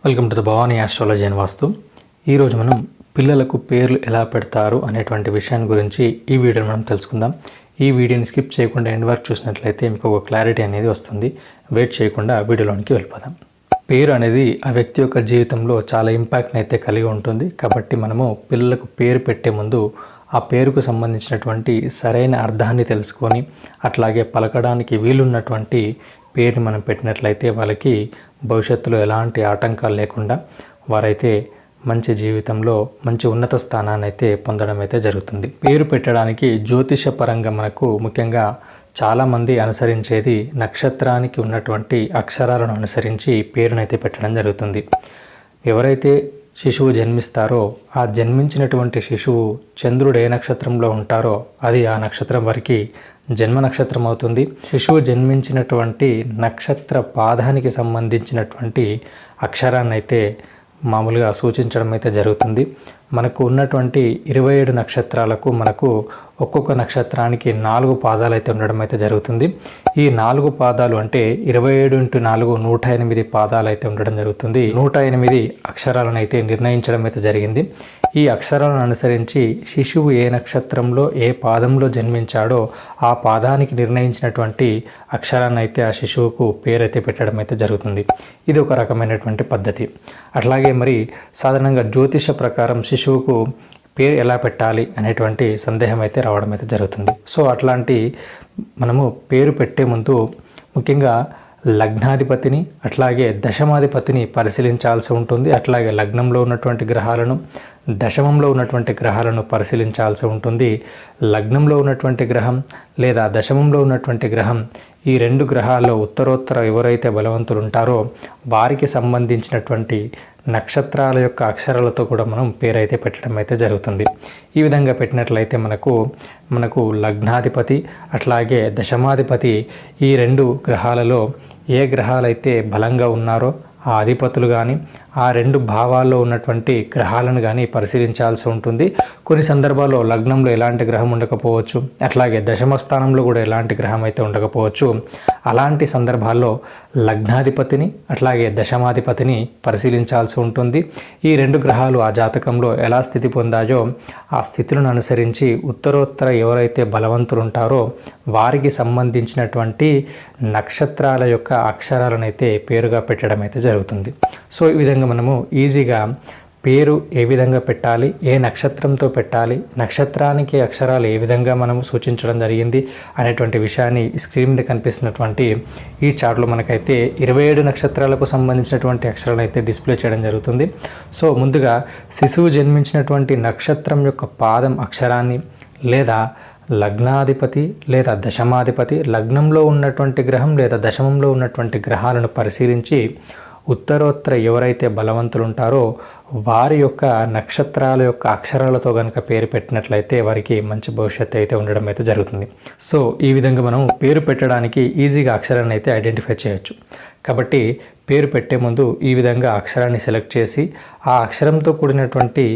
Welcome to the Bhavani astrology and vastu. ఈరోజు మనం పిల్లలకు పేర్లు ఎలా పెడతారు అనేటువంటి విషయాన్ని గురించి ఈ వీడియోలో మనం తెలుసుకుందాం. ఈ వీడియోని స్కిప్ చేయకుండా ఎండ్ వరకు చూసినట్లయితే మీకు ఒక క్లారిటీ అనేది వస్తుంది. వెయిట్ చేయకుండా వీడియోలోనికి వెళ్ళిపోదాం. పేరు అనేది ఆ వ్యక్తి యొక్క జీవితంలో చాలా ఇంపాక్ట్ని అయితే కలిగి ఉంటుంది. కాబట్టి మనము పిల్లలకు పేరు పెట్టే ముందు ఆ పేరుకు సంబంధించినటువంటి సరైన అర్థాన్ని తెలుసుకొని అట్లాగే పలకడానికి వీలున్నటువంటి పేరుని మనం పెట్టినట్లయితే వాళ్ళకి భవిష్యత్తులో ఎలాంటి ఆటంకాలు లేకుండా వారైతే మంచి జీవితంలో మంచి ఉన్నత స్థానాన్ని అయితే పొందడం అయితే జరుగుతుంది. పేరు పెట్టడానికి జ్యోతిష పరంగా మనకు ముఖ్యంగా చాలామంది అనుసరించేది నక్షత్రానికి ఉన్నటువంటి అక్షరాలను అనుసరించి పేరునైతే పెట్టడం జరుగుతుంది. ఎవరైతే శిశువు జన్మిస్తారో ఆ జన్మించినటువంటి శిశువు చంద్రుడు ఏ నక్షత్రంలో ఉంటారో అది ఆ నక్షత్రం వారికి జన్మ నక్షత్రం అవుతుంది. శిశువు జన్మించినటువంటి నక్షత్ర పాదానికి సంబంధించినటువంటి అక్షరాన్ని అయితే మామూలుగా సూచించడం అయితే జరుగుతుంది. మనకు ఉన్నటువంటి 27 నక్షత్రాలకు మనకు ఒక్కొక్క నక్షత్రానికి 4 పాదాలు అయితే ఉండడం అయితే జరుగుతుంది. ఈ 4 పాదాలు అంటే 27 × 4 108 పాదాలు అయితే ఉండడం జరుగుతుంది. 108 అక్షరాలను అయితే నిర్ణయించడం అయితే జరిగింది. ఈ అక్షరాలను అనుసరించి శిశువు ఏ నక్షత్రంలో ఏ పాదంలో జన్మించాడో ఆ పాదానికి నిర్ణయించినటువంటి అక్షరాన్ని అయితే ఆ శిశువుకు పేరైతే పెట్టడం అయితే జరుగుతుంది. ఇది ఒక రకమైనటువంటి పద్ధతి. అట్లాగే మరి సాధారణంగా జ్యోతిష ప్రకారం శిశువుకు పేరు ఎలా పెట్టాలి అనేటువంటి సందేహం అయితే రావడం అయితే జరుగుతుంది. సో అట్లాంటి మనము పేరు పెట్టే ముందు ముఖ్యంగా లగ్నాధిపతిని అట్లాగే దశమాధిపతిని పరిశీలించాల్సి ఉంటుంది. అట్లాగే లగ్నంలో ఉన్నటువంటి గ్రహాలను దశమంలో ఉన్నటువంటి గ్రహాలను పరిశీలించాల్సి ఉంటుంది. లగ్నంలో ఉన్నటువంటి గ్రహం లేదా దశమంలో ఉన్నటువంటి గ్రహం ఈ 2 గ్రహాల్లో ఉత్తరోత్తర ఎవరైతే బలవంతులు ఉంటారో వారికి సంబంధించినటువంటి నక్షత్రాల యొక్క అక్షరాలతో కూడా మనం పేరైతే పెట్టడం అయితే జరుగుతుంది. ఈ విధంగా పెట్టినట్లయితే మనకు లగ్నాధిపతి అట్లాగే దశమాధిపతి ఈ 2 గ్రహాలలో ఏ గ్రహాలైతే బలంగా ఉన్నారో ఆ అధిపతులు కానీ ఆ 2 భావాల్లో ఉన్నటువంటి గ్రహాలను కానీ పరిశీలించాల్సి ఉంటుంది. కొన్ని సందర్భాల్లో లగ్నంలో ఎలాంటి గ్రహం ఉండకపోవచ్చు, అట్లాగే దశమ స్థానంలో కూడా ఎలాంటి గ్రహం అయితే ఉండకపోవచ్చు. అలాంటి సందర్భాల్లో లగ్నాధిపతిని అట్లాగే దశమాధిపతిని పరిశీలించాల్సి ఉంటుంది. ఈ 2 గ్రహాలు ఆ జాతకంలో ఎలా స్థితి పొందాయో ఆ స్థితులను అనుసరించి ఉత్తరోత్తర ఎవరైతే బలవంతులు ఉంటారో వారికి సంబంధించినటువంటి నక్షత్రాల యొక్క అక్షరాలను అయితే పేరుగా పెట్టడం అయితే జరుగుతుంది. సో ఈ విధంగా మనము ఈజీగా పేరు ఏ విధంగా పెట్టాలి, ఏ నక్షత్రంతో పెట్టాలి, నక్షత్రానికి అక్షరాలు ఏ విధంగా మనము సూచించడం జరిగింది అనేటువంటి విషయాన్ని స్క్రీన్ మీద కనిపిస్తున్నటువంటి ఈ చార్ట్లో మనకైతే 27 నక్షత్రాలకు సంబంధించినటువంటి అక్షరాలు అయితే డిస్ప్లే చేయడం జరుగుతుంది. సో ముందుగా శిశువు జన్మించినటువంటి నక్షత్రం యొక్క పాదం అక్షరాన్ని లేదా లగ్నాధిపతి లేదా దశమాధిపతి లగ్నంలో ఉన్నటువంటి గ్రహం లేదా దశమంలో ఉన్నటువంటి గ్రహాలను పరిశీలించి ఉత్తరోత్తర ఎవరైతే బలవంతులు ఉంటారో వారి యొక్క నక్షత్రాల యొక్క అక్షరాలతో కనుక పేరు పెట్టినట్లయితే వారికి మంచి భవిష్యత్తు అయితే ఉండడం అయితే జరుగుతుంది. సో ఈ విధంగా మనం పేరు పెట్టడానికి ఈజీగా అక్షరాన్ని అయితే ఐడెంటిఫై చేయొచ్చు. కాబట్టి పేరు పెట్టే ముందు ఈ విధంగా అక్షరాన్ని సెలెక్ట్ చేసి ఆ అక్షరంతో కూడినటువంటి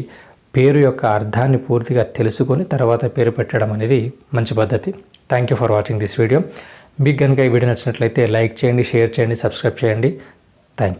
పేరు యొక్క అర్థాన్ని పూర్తిగా తెలుసుకొని తర్వాత పేరు పెట్టడం అనేది మంచి పద్ధతి. Thank you for watching this video. మీకు కనుక ఈ వీడియో నచ్చినట్లయితే లైక్ చేయండి, షేర్ చేయండి, సబ్స్క్రైబ్ చేయండి. Thank you.